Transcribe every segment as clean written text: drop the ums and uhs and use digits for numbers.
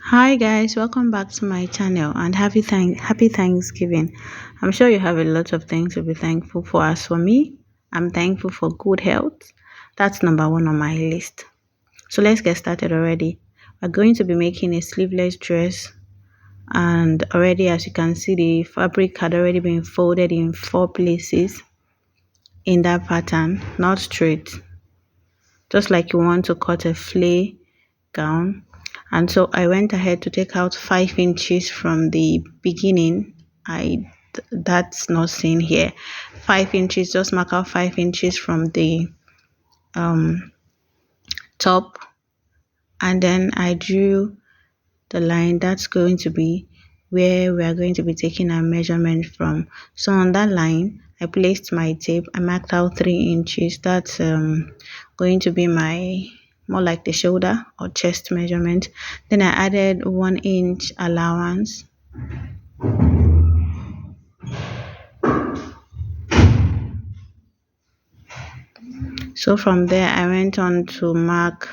Hi guys, welcome back to my channel and happy Thanksgiving. I'm sure you have a lot of things to be thankful for. As for me, I'm thankful for good health. That's number one on my list. So let's get started already. We're going to be making a sleeveless dress, and already as you can see, the fabric had already been folded in 4 places in that pattern, not straight, just like you want to cut a flay gown. And so I went ahead to take out 5 inches from the beginning. That's not seen here. 5 inches, just mark out 5 inches from the um top, and then I drew the line that's going to be where we are going to be taking our measurement from. So on that line I placed my tape. I marked out 3 inches. That's going to be my more like the shoulder or chest measurement. Then I added 1 inch allowance. So from there I went on to mark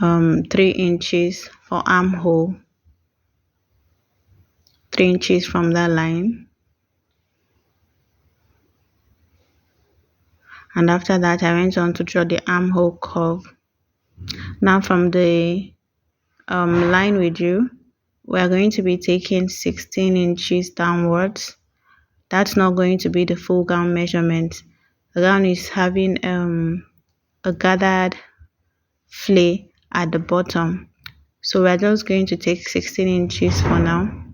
3 inches for armhole, 3 inches from that line. And after that I went on to draw the armhole curve. Now from the line we drew, we are going to be taking 16 inches downwards. That's not going to be the full gown measurement. The gown is having a gathered flay at the bottom, so we're just going to take 16 inches for now.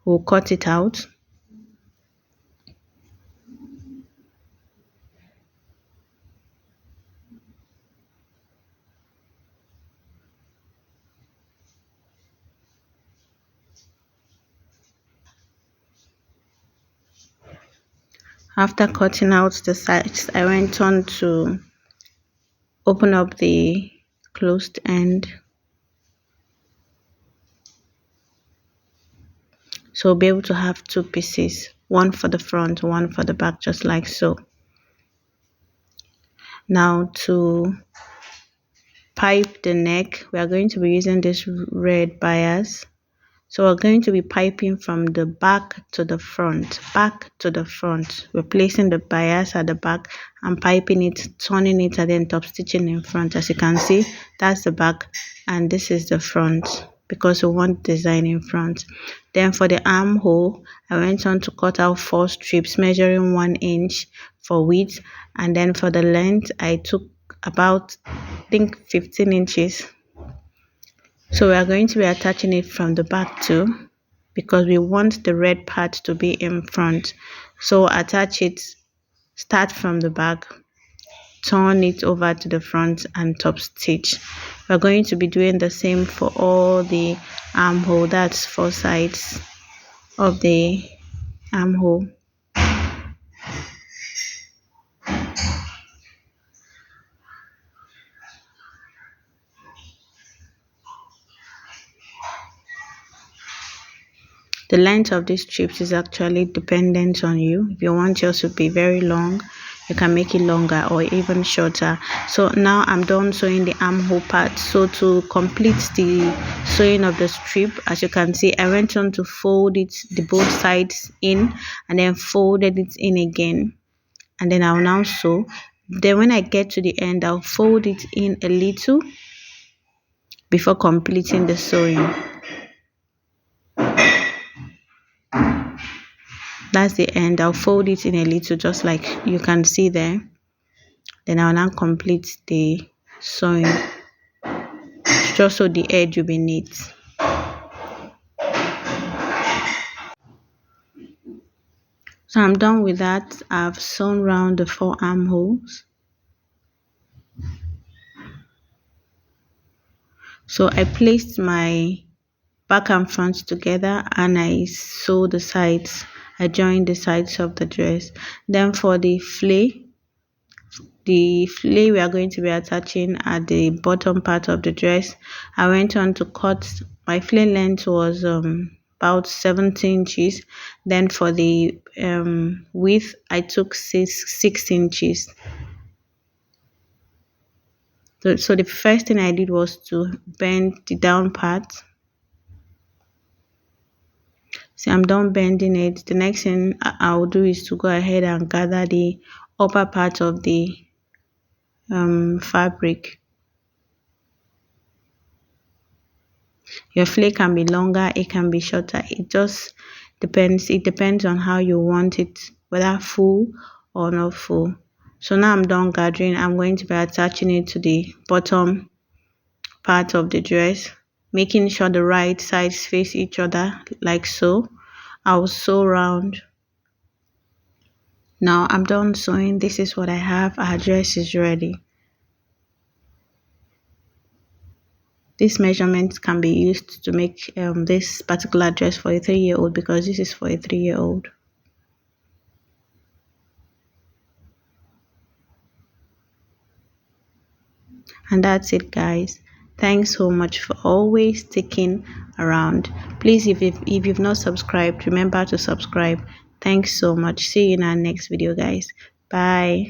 We'll cut it out. After cutting out the sides, I went on to open up the closed end. So we'll be able to have 2 pieces, one for the front, one for the back, just like so. Now to pipe the neck, we are going to be using this red bias. So we're going to be piping from the back to the front, back to the front. We're placing the bias at the back and piping it, turning it, and then top stitching in front. As you can see, that's the back and this is the front, because we want design in front. Then for the armhole, I went on to cut out 4 strips measuring 1 inch for width, and then for the length I took about, I think, 15 inches. So we are going to be attaching it from the back too, because we want the red part to be in front. So attach it, start from the back, turn it over to the front and top stitch. We're going to be doing the same for all the armhole. That's 4 sides of the armhole. The length of these strips is actually dependent on you. If you want yours to be very long, you can make it longer or even shorter. So now I'm done sewing the armhole part. So to complete the sewing of the strip, as you can see, I went on to fold it, the both sides in, and then folded it in again, and then I'll now sew. Then when I get to the end, I'll fold it in a little before completing the sewing. That's the end. I'll fold it in a little, just like you can see there. Then I'll now complete the sewing, just so the edge will be neat. So I'm done with that. I've sewn round the 4 armholes. So I placed my back and front together and I sew the sides. I joined the sides of the dress. Then for the flay we are going to be attaching at the bottom part of the dress. I went on to cut. My flay length was about 17 inches. Then for the width I took 6 inches. So the first thing I did was to bend the down part. See, I'm done bending it. The next thing I'll do is to go ahead and gather the upper part of the fabric. Your flake can be longer, it can be shorter. It just depends. It depends on how you want it, whether full or not full. So now I'm done gathering. I'm going to be attaching it to the bottom part of the dress, making sure the right sides face each other like so. I'll sew round. Now I'm done sewing. This is what I have. Our dress is ready. This measurement can be used to make this particular dress for a 3-year-old, because this is for a 3-year-old. And that's it, guys. Thanks so much for always sticking around. Please, if you've not subscribed, remember to subscribe. Thanks so much. See you in our next video, guys. Bye.